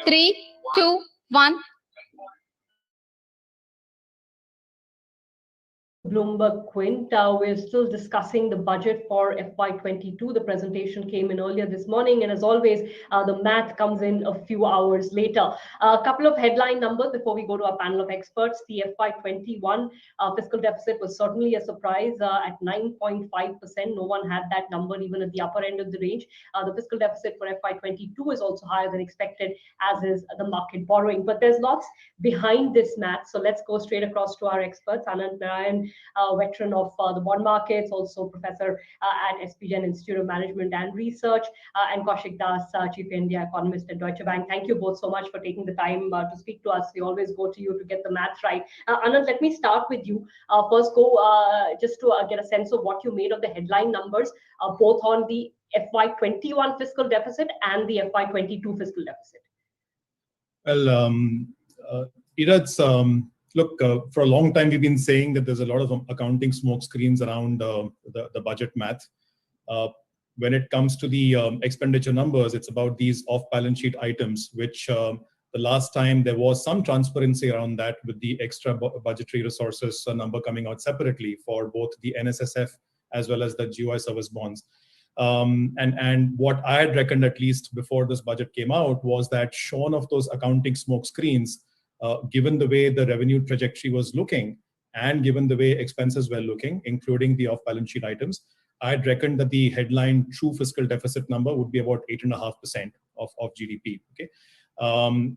3, 2, 1. BloombergQuint. We're still discussing the budget for FY22. The presentation came in earlier this morning, and as always, the math comes in a few hours later. A couple of headline numbers before we go to our panel of experts. The FY21 fiscal deficit was certainly a surprise at 9.5%. No one had that number even at the upper end of the range. The fiscal deficit for FY22 is also higher than expected, as is the market borrowing. But there's lots behind this math. So let's go straight across to our experts. Ananth, Narayan, veteran of the bond markets, also professor at SP Jain Institute of Management and Research, and Kaushik Das, Chief India Economist at Deutsche Bank. Thank you both so much for taking the time to speak to us. We always go to you to get the maths right. Ananth, let me start with you. First, go just to get a sense of what you made of the headline numbers, both on the FY21 fiscal deficit and the FY22 fiscal deficit. Well, Ira, look, for a long time, we've been saying that there's a lot of accounting smoke screens around the budget math. When it comes to the expenditure numbers, it's about these off-balance sheet items, which the last time there was some transparency around that with the extra budgetary resources number coming out separately for both the NSSF as well as the GOI service bonds. And what I had reckoned, at least before this budget came out, was that shorn of those accounting smoke screens, given the way the revenue trajectory was looking and given the way expenses were looking, including the off-balance sheet items, I'd reckoned that the headline true fiscal deficit number would be about 8.5% of GDP. Okay,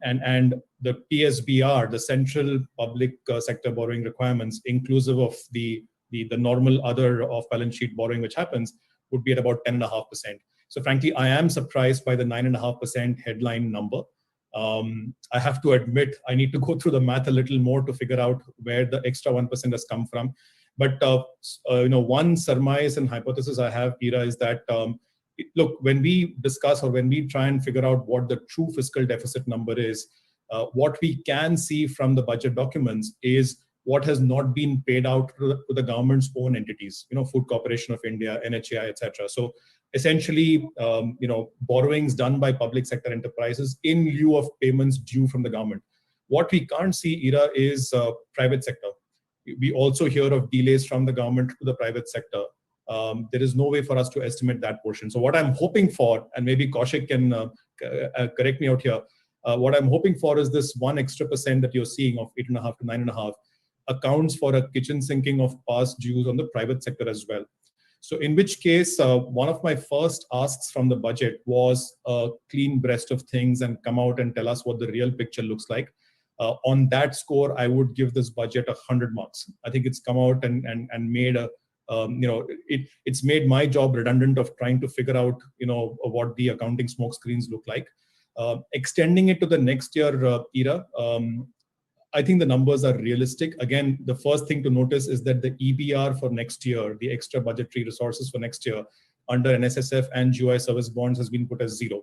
and the PSBR, the central public sector borrowing requirements, inclusive of the normal other off-balance sheet borrowing which happens, would be at about 10.5%. So frankly, I am surprised by the 9.5% headline number. I have to admit, I need to go through the math a little more to figure out where the extra 1% has come from. But one surmise and hypothesis I have, Ira, is that look, when we discuss or when we try and figure out what the true fiscal deficit number is, what we can see from the budget documents is what has not been paid out to the government's own entities, Food Corporation of India, NHAI, etc. So essentially, borrowings done by public sector enterprises in lieu of payments due from the government. What we can't see, Ira, is private sector. We also hear of delays from the government to the private sector. There is no way for us to estimate that portion. So what I'm hoping for, and maybe Kaushik can correct me out here, what I'm hoping for is this 1% extra that you're seeing of 8.5 to 9.5 accounts for a kitchen sinking of past dues on the private sector as well. So in which case, one of my first asks from the budget was a clean breast of things and come out and tell us what the real picture looks like. On that score, I would give this budget 100 marks. I think it's come out and made a, it's made my job redundant of trying to figure out, what the accounting smoke screens look like. Extending it to the next year, Ira, I think the numbers are realistic. Again, the first thing to notice is that the EBR for next year, the extra budgetary resources for next year under NSSF and GOI service bonds has been put as 0.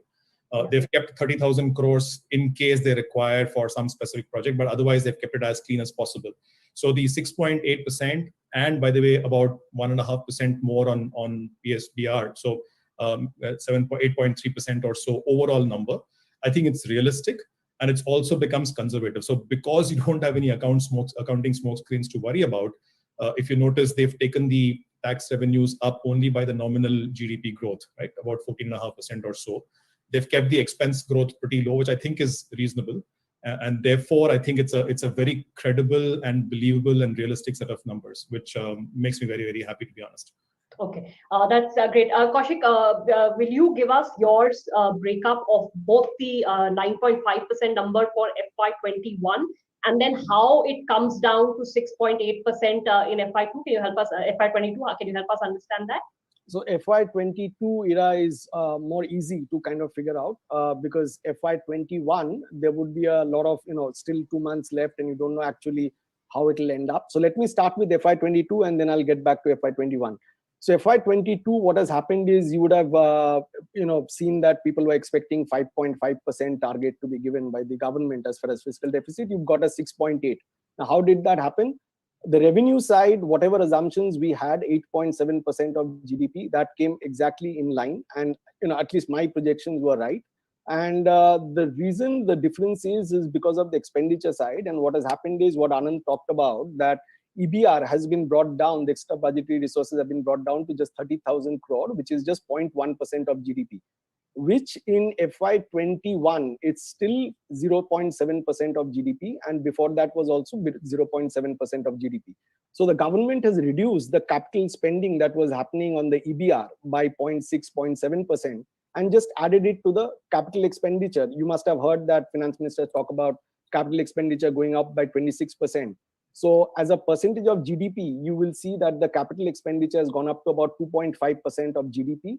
They've kept 30,000 crores in case they require for some specific project, but otherwise they've kept it as clean as possible. So the 6.8%, and by the way, about 1.5% more on PSBR, so 8.3% or so overall number. I think it's realistic. And it also becomes conservative. So because you don't have any accounting smoke screens to worry about, if you notice, they've taken the tax revenues up only by the nominal GDP growth, right? About 14.5% or so. They've kept the expense growth pretty low, which I think is reasonable. And therefore, I think it's a very credible and believable and realistic set of numbers, which makes me very, very happy, to be honest. Okay, that's great. Kaushik, will you give us your breakup of both the 9.5% number for FY21 and then how it comes down to 6.8% in FY2? Can you help us, FY22, can you help us understand that? So FY22 era is more easy to kind of figure out because FY21, there would be a lot of, still 2 months left and you don't know actually how it will end up. So let me start with FY22 and then I'll get back to FY21. So FY22, what has happened is you would have, seen that people were expecting 5.5% target to be given by the government as far as fiscal deficit. You've got a 6.8. Now, how did that happen? The revenue side, whatever assumptions we had, 8.7% of GDP, that came exactly in line. And, at least my projections were right. And the reason the difference is because of the expenditure side. And what has happened is what Ananth talked about, that EBR has been brought down, the extra budgetary resources have been brought down to just 30,000 crore, which is just 0.1% of GDP, which in FY21, it's still 0.7% of GDP. And before that was also 0.7% of GDP. So the government has reduced the capital spending that was happening on the EBR by 0.6, 0.7%, and just added it to the capital expenditure. You must have heard that finance minister talk about capital expenditure going up by 26%. So as a percentage of GDP, you will see that the capital expenditure has gone up to about 2.5% of GDP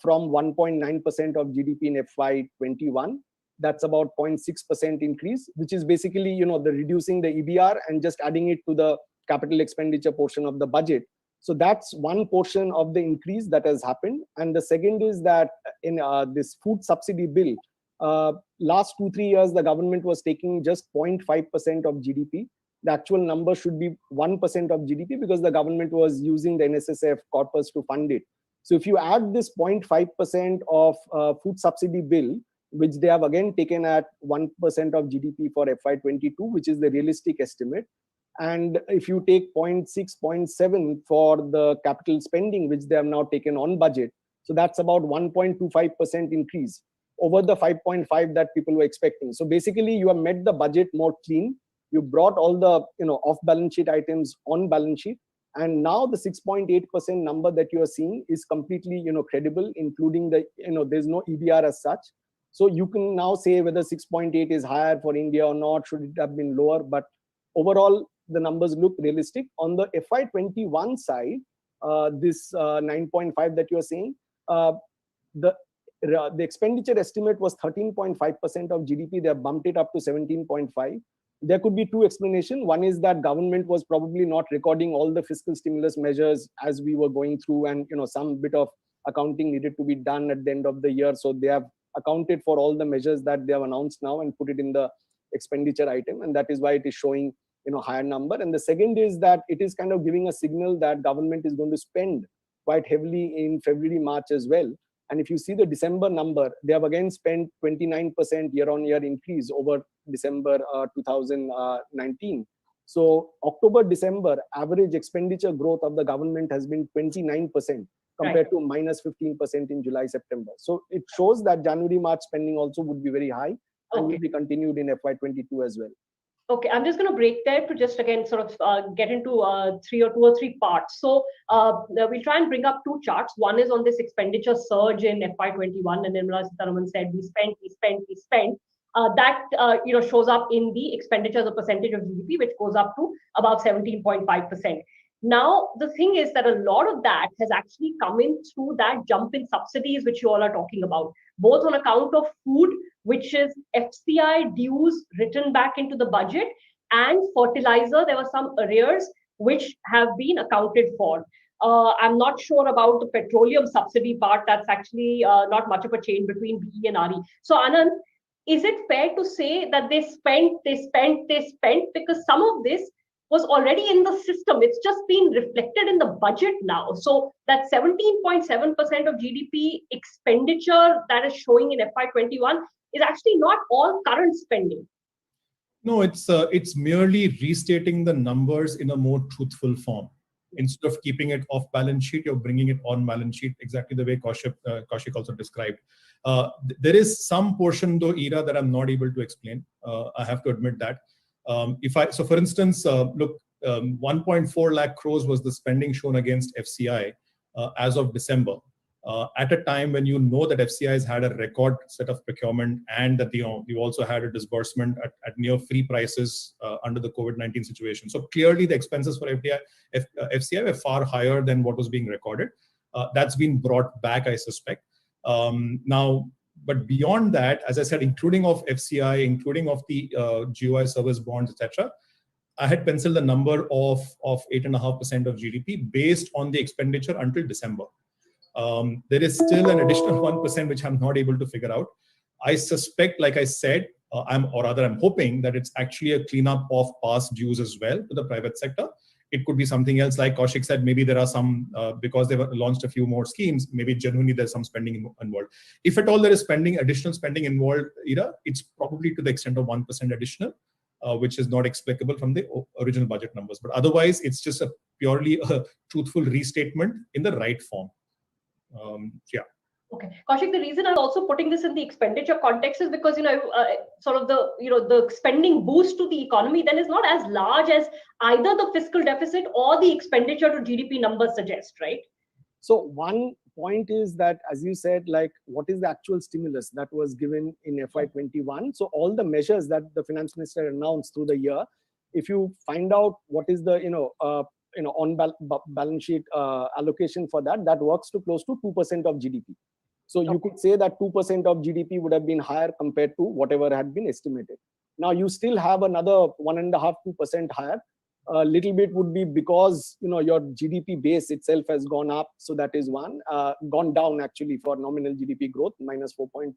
from 1.9% of GDP in FY21. That's about 0.6% increase, which is basically, the reducing the EBR and just adding it to the capital expenditure portion of the budget. So that's one portion of the increase that has happened. And the second is that in this food subsidy bill, last 2-3 years, the government was taking just 0.5% of GDP. The actual number should be 1% of GDP because the government was using the NSSF corpus to fund it. So if you add this 0.5% of food subsidy bill, which they have again taken at 1% of GDP for FY22, which is the realistic estimate, and if you take 0.6, 0.7 for the capital spending, which they have now taken on budget, so that's about 1.25% increase over the 5.5 that people were expecting. So basically, you have made the budget more clean. You brought all the off-balance sheet items on balance sheet, and now the 6.8% number that you are seeing is completely credible, including the there's no EBR as such. So you can now say whether 6.8 is higher for India or not, should it have been lower, but overall the numbers look realistic. On the FY21 side, this 9.5 that you are saying, the expenditure estimate was 13.5% of GDP. They have bumped it up to 17.5. There could be two explanations. One is that government was probably not recording all the fiscal stimulus measures as we were going through, and some bit of accounting needed to be done at the end of the year. So they have accounted for all the measures that they have announced now and put it in the expenditure item, and that is why it is showing higher number. And the second is that it is kind of giving a signal that government is going to spend quite heavily in February, March as well. And if you see the December number, they have again spent 29% year-on-year increase over December 2019. So October, December, average expenditure growth of the government has been 29% compared to minus 15% in July, September. So it shows that January, March spending also would be very high and will be continued in FY22 as well. Okay, I'm just going to break there to just again sort of get into two or three parts. So we'll try and bring up two charts. One is on this expenditure surge in FY21, and Nirmala Sitharaman said we spent. That shows up in the expenditure as a percentage of GDP, which goes up to about 17.5%. Now, the thing is that a lot of that has actually come in through that jump in subsidies, which you all are talking about, both on account of food, which is FCI dues written back into the budget, and fertilizer. There were some arrears which have been accounted for. I'm not sure about the petroleum subsidy part. That's actually not much of a change between BE and RE. So, Ananth, is it fair to say that they spent? Because some of this was already in the system. It's just been reflected in the budget now. So that 17.7% of GDP expenditure that is showing in FY21 is actually not all current spending. No, it's merely restating the numbers in a more truthful form. Instead of keeping it off balance sheet, you're bringing it on balance sheet, exactly the way Kaushik also described. There is some portion though, Ira, that I'm not able to explain. I have to admit that. So for instance, look, 1.4 lakh crores was the spending shown against FCI as of December. At a time when that FCI has had a record set of procurement, and that we also had a disbursement at near free prices under the COVID-19 situation. So clearly the expenses for FCI were far higher than what was being recorded. That's been brought back, I suspect. Now, but beyond that, as I said, including of FCI, including of the GOI service bonds, etc., I had penciled a number of 8.5% of GDP based on the expenditure until December. There is still an additional 1% which I'm not able to figure out. I suspect, like I said, I'm hoping that it's actually a cleanup of past dues as well to the private sector. It could be something else, like Kaushik said. Maybe there are some, because they've launched a few more schemes, maybe genuinely there's some spending involved. If at all there is additional spending involved, it's probably to the extent of 1% additional, which is not explicable from the original budget numbers. But otherwise, it's just purely a truthful restatement in the right form. Yeah. Okay, Kaushik, the reason I'm also putting this in the expenditure context is because, sort of the spending boost to the economy then is not as large as either the fiscal deficit or the expenditure to GDP numbers suggest, right? So one point is that, as you said, like, what is the actual stimulus that was given in FY21? So all the measures that the finance minister announced through the year, if you find out what is the on balance sheet allocation for that, that works to close to 2% of GDP. So you could say that 2% of GDP would have been higher compared to whatever had been estimated. Now you still have another 1.5–2% higher. A little bit would be because your GDP base itself has gone up, so that is one. Gone down actually for nominal GDP growth, -4.2.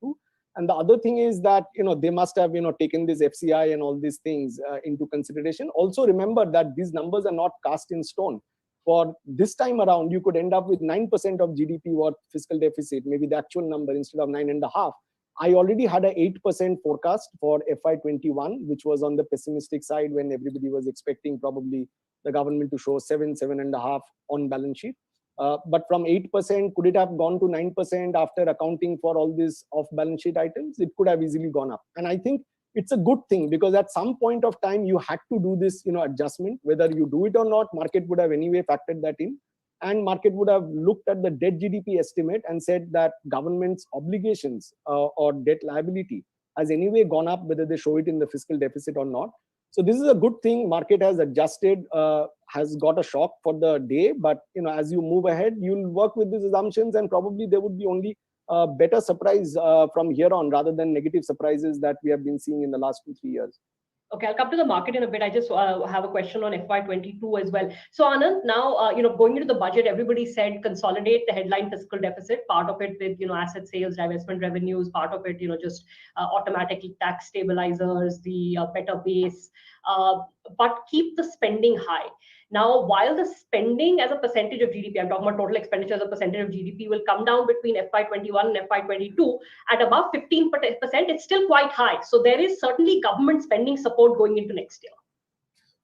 And the other thing is that they must have taken this FCI and all these things into consideration. Also remember that these numbers are not cast in stone. For this time around, you could end up with 9% of GDP worth fiscal deficit, maybe the actual number instead of 9.5. I already had an 8% forecast for FY21, which was on the pessimistic side when everybody was expecting probably the government to show 7–7.5 on balance sheet. But from 8%, could it have gone to 9% after accounting for all these off-balance sheet items? It could have easily gone up. And I think it's a good thing, because at some point of time, you had to do this adjustment. Whether you do it or not, market would have anyway factored that in. And market would have looked at the debt GDP estimate and said that government's obligations or debt liability has anyway gone up, whether they show it in the fiscal deficit or not. So this is a good thing. Market has adjusted, has got a shock for the day. But as you move ahead, you'll work with these assumptions, and probably there would be only a better surprise from here on, rather than negative surprises that we have been seeing in the last 2–3 years. Okay, I'll come to the market in a bit. I just have a question on FY22 as well. So Ananth, now going into the budget, everybody said consolidate the headline fiscal deficit. Part of it with asset sales, divestment revenues. Part of it just automatic tax stabilizers, the better base, but keep the spending high. Now, while the spending as a percentage of GDP, I'm talking about total expenditure as a percentage of GDP, will come down between FY21 and FY22 at above 15%, it's still quite high. So there is certainly government spending support going into next year.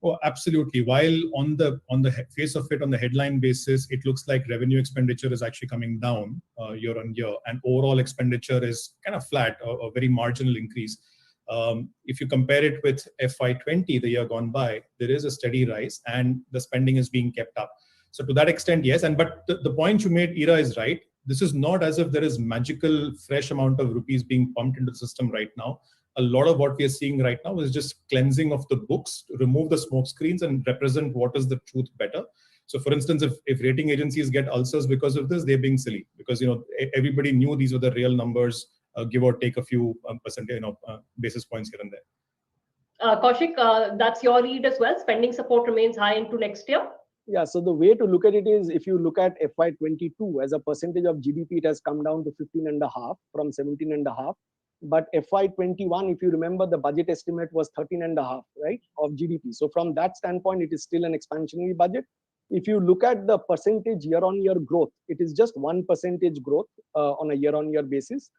Oh, absolutely. While on the face of it, on the headline basis, it looks like revenue expenditure is actually coming down year on year, and overall expenditure is kind of flat, or a very marginal increase. If you compare it with FY20, the year gone by, there is a steady rise and the spending is being kept up. So to that extent, yes. But the point you made, Ira, is right. This is not as if there is magical fresh amount of rupees being pumped into the system right now. A lot of what we are seeing right now is just cleansing of the books, to remove the smoke screens and represent what is the truth better. So for instance, if rating agencies get ulcers because of this, they're being silly, because everybody knew these were the real numbers. Give or take a few basis points here and there. Kaushik, that's your read as well. Spending support remains high into next year. Yeah, so the way to look at it is, if you look at FY22 as a percentage of GDP, it has come down to 15.5 from 17.5. But FY21, if you remember, the budget estimate was 13.5, right, of GDP. So from that standpoint, it is still an expansionary budget. If you look at the percentage year-on-year growth, it is just 1% growth on a year-on-year basis.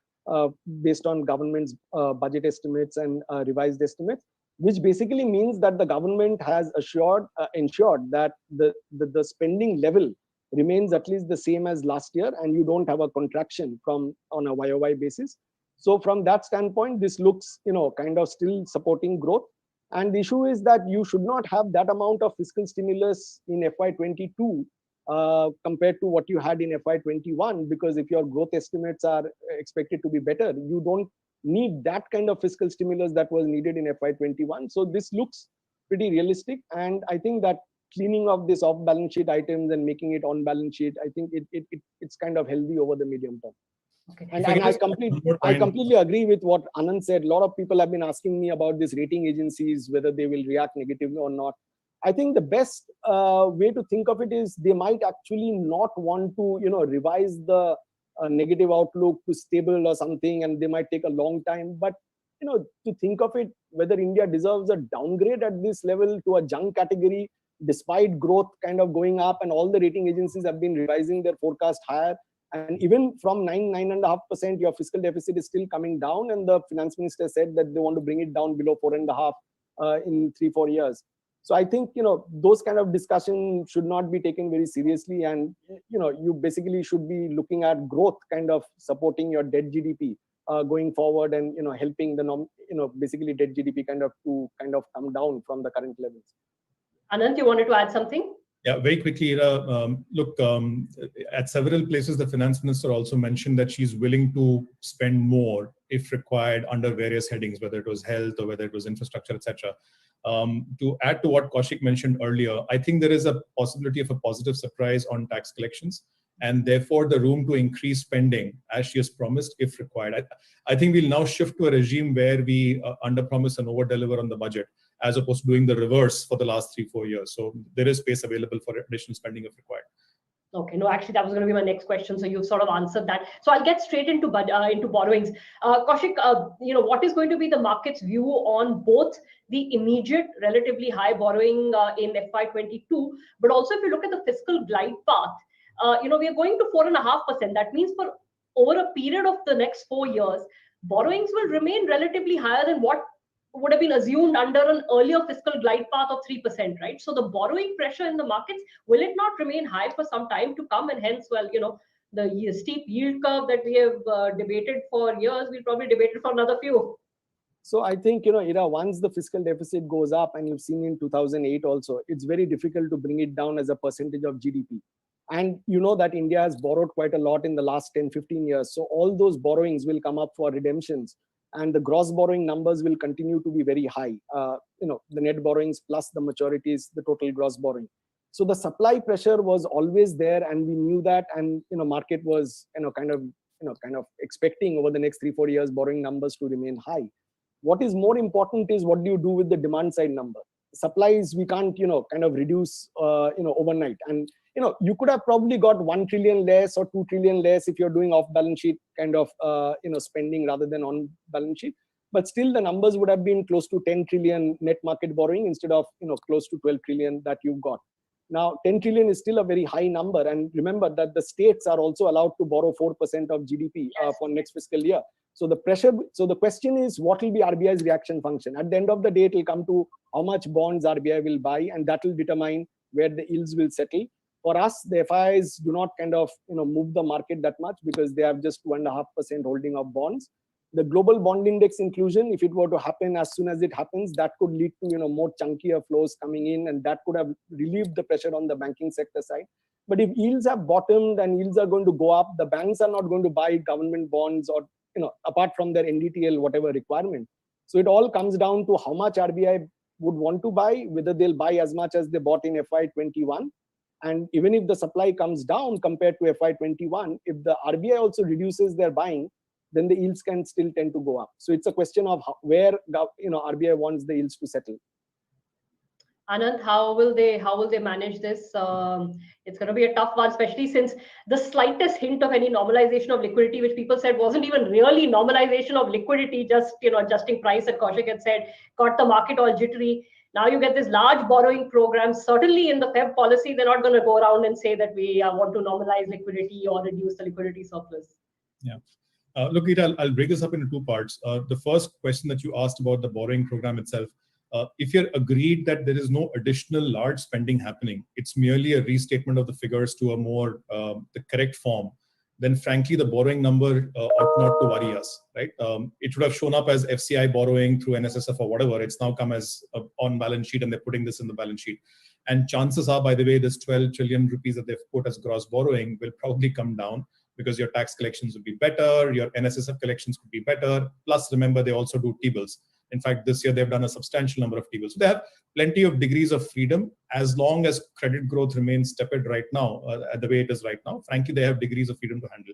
Based on government's budget estimates and revised estimates, which basically means that the government has ensured that the spending level remains at least the same as last year, and you don't have a contraction on a YOY basis. So from that standpoint, this looks kind of still supporting growth. And the issue is that you should not have that amount of fiscal stimulus in FY22 compared to what you had in FY21, because if your growth estimates are expected to be better, you don't need that kind of fiscal stimulus that was needed in FY21. So this looks pretty realistic, and I think that cleaning of this off-balance sheet items and making it on-balance sheet, I think it's kind of healthy over the medium term. Okay. And I completely agree with what Ananth said. A lot of people have been asking me about these rating agencies, whether they will react negatively or not. I think the best way to think of it is they might actually not want to, revise the negative outlook to stable or something, and they might take a long time. But, to think of it, whether India deserves a downgrade at this level to a junk category, despite growth kind of going up, and all the rating agencies have been revising their forecast higher. And even from 9.5%, your fiscal deficit is still coming down. And the finance minister said that they want to bring it down below 4.5 in 3-4 years. So I think, those kind of discussions should not be taken very seriously. And, you basically should be looking at growth kind of supporting your debt GDP going forward, and, helping the, basically debt GDP kind of come down from the current levels. Ananth, you wanted to add something? Yeah, very quickly, Ira. Look, at several places, the finance minister also mentioned that she's willing to spend more if required under various headings, whether it was health or whether it was infrastructure, etc. To add to what Kaushik mentioned earlier, I think there is a possibility of a positive surprise on tax collections, and therefore the room to increase spending as she has promised if required. I think we'll now shift to a regime where we under-promise and over-deliver on the budget, as opposed to doing the reverse for the last 3-4 years. So there is space available for additional spending if required. Okay, no, actually, that was going to be my next question. So you've sort of answered that. So I'll get straight into borrowings. Kaushik, what is going to be the market's view on both the immediate, relatively high borrowing in FY22, but also if you look at the fiscal glide path, we are going to 4.5%. That means for over a period of the next 4 years, borrowings will remain relatively higher than what would have been assumed under an earlier fiscal glide path of 3%, right? So the borrowing pressure in the markets, will it not remain high for some time to come? And hence, the steep yield curve that we have debated for years, we'll probably debate it for another few. So I think, Ira, once the fiscal deficit goes up, and you've seen in 2008 also, it's very difficult to bring it down as a percentage of GDP. And you know that India has borrowed quite a lot in the last 10-15 years. So all those borrowings will come up for redemptions. And the gross borrowing numbers will continue to be very high. The net borrowings plus the maturities, the total gross borrowing. So the supply pressure was always there, and we knew that. And market was kind of expecting over the next 3-4 years borrowing numbers to remain high. What is more important is what do you do with the demand side number? Supplies we can't kind of reduce overnight. And you could have probably got 1 trillion less or 2 trillion less if you're doing off balance sheet kind of spending rather than on balance sheet. But still the numbers would have been close to 10 trillion net market borrowing instead of close to 12 trillion that you've got. Now 10 trillion is still a very high number, and remember that the states are also allowed to borrow 4% of GDP for next fiscal year. So the question is, what will be RBI's reaction function? At the end of the day, it will come to how much bonds RBI will buy, and that will determine where the yields will settle. For us, the FIIs do not kind of move the market that much because they have just 2.5% holding of bonds. The global bond index inclusion, if it were to happen as soon as it happens, that could lead to more chunkier flows coming in, and that could have relieved the pressure on the banking sector side. But if yields have bottomed and yields are going to go up, the banks are not going to buy government bonds or apart from their NDTL whatever requirement. So it all comes down to how much RBI would want to buy, whether they'll buy as much as they bought in FY21. And even if the supply comes down compared to FY21, if the RBI also reduces their buying, then the yields can still tend to go up. So it's a question of where RBI wants the yields to settle. Ananth, how will they manage this? It's going to be a tough one, especially since the slightest hint of any normalization of liquidity, which people said wasn't even really normalization of liquidity, just adjusting price, that Kaushik had said, got the market all jittery. Now you get this large borrowing program. Certainly in the Fed policy, they're not going to go around and say that we want to normalize liquidity or reduce the liquidity surplus. Yeah. Look, Ira, I'll break this up into two parts. The first question that you asked about the borrowing program itself, if you're agreed that there is no additional large spending happening, it's merely a restatement of the figures to a more the correct form, then frankly, the borrowing number ought not to worry us, right? It should have shown up as FCI borrowing through NSSF or whatever. It's now come as on balance sheet, and they're putting this in the balance sheet. And chances are, by the way, this 12 trillion rupees that they've put as gross borrowing will probably come down because your tax collections will be better, your NSSF collections could be better. Plus, remember, they also do T-bills. In fact, this year they've done a substantial number of T-bills. So they have plenty of degrees of freedom as long as credit growth remains tepid right now, the way it is right now. Frankly, they have degrees of freedom to handle.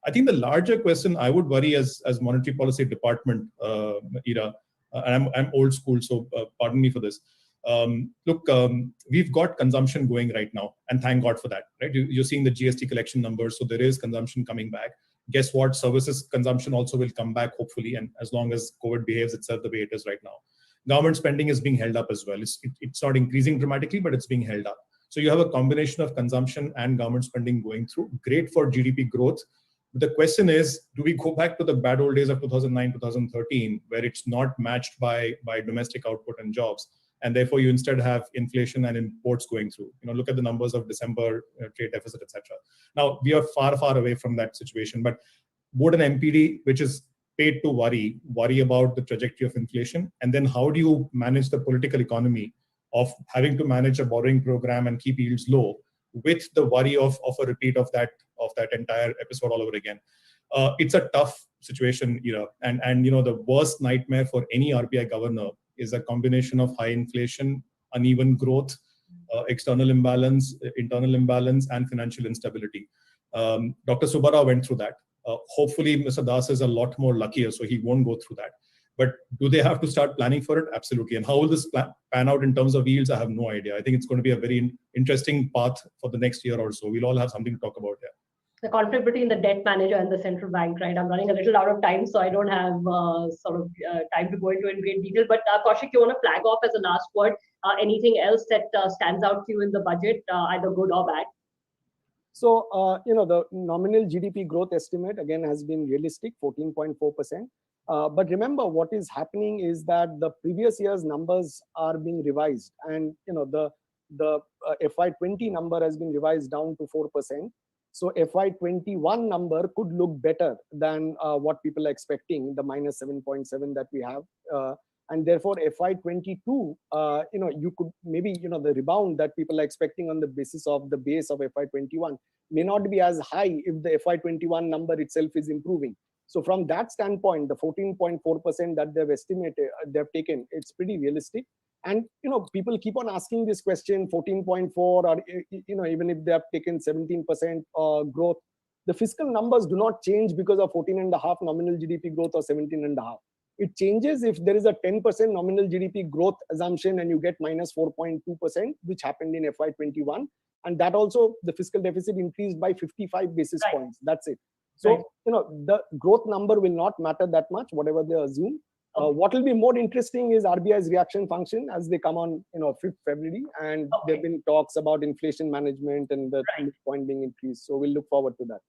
I think the larger question I would worry as monetary policy department, Ira, and I'm old school, so pardon me for this. Look, we've got consumption going right now, and thank God for that, right? You're seeing the GST collection numbers, so there is consumption coming back. Guess what? Services consumption also will come back, hopefully, and as long as COVID behaves itself the way it is right now. government spending is being held up as well. It's not increasing dramatically, but it's being held up. So you have a combination of consumption and government spending going through. Great for GDP growth. But the question is, do we go back to the bad old days of 2009, 2013, where it's not matched by domestic output and jobs? And therefore, you instead have inflation and imports going through. Look at the numbers of December trade deficit, etc. Now, we are far, far away from that situation. But board and MPD, which is paid to worry about the trajectory of inflation, and then how do you manage the political economy of having to manage a borrowing program and keep yields low, with the worry of a repeat of that entire episode all over again. It's a tough situation, and the worst nightmare for any RBI governor is a combination of high inflation, uneven growth, external imbalance, internal imbalance, and financial instability. Dr. Subbarao went through that. Hopefully, Mr. Das is a lot more luckier, so he won't go through that. But do they have to start planning for it? Absolutely. And how will this pan out in terms of yields? I have no idea. I think it's going to be a very interesting path for the next year or so. We'll all have something to talk about here. The conflict between the debt manager and the central bank, right? I'm running a little out of time, so I don't have time to go into it in great detail. But Kaushik, you want to flag off as a last word? Anything else that stands out to you in the budget, either good or bad? So, the nominal GDP growth estimate, again, has been realistic, 14.4%. But remember, what is happening is that the previous year's numbers are being revised. And, the FY20 number has been revised down to 4%. So FY21 number could look better than what people are expecting, the minus 7.7 that we have. And therefore, FY22, you could maybe, the rebound that people are expecting on the basis of the base of FY21 may not be as high if the FY21 number itself is improving. So from that standpoint, the 14.4% that they've estimated, they've taken, it's pretty realistic. And, people keep on asking this question, 14.4, or, even if they have taken 17% growth, the fiscal numbers do not change because of 14.5 nominal GDP growth or 17.5. It changes if there is a 10% nominal GDP growth assumption and you get minus 4.2%, which happened in FY21. And that also, the fiscal deficit increased by 55 basis points. That's it. So, the growth number will not matter that much, whatever they assume. What will be more interesting is RBI's reaction function as they come on, 5th February. And there have been talks about inflation management and the point being increased. So we'll look forward to that.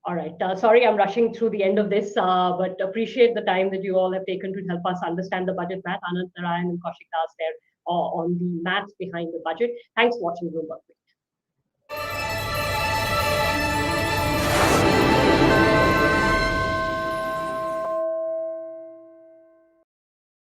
All right. Sorry, I'm rushing through the end of this, but appreciate the time that you all have taken to help us understand the budget math. Ananth, Narayan, and Kaushik Das there on the maths behind the budget. Thanks for watching BloombergQuint.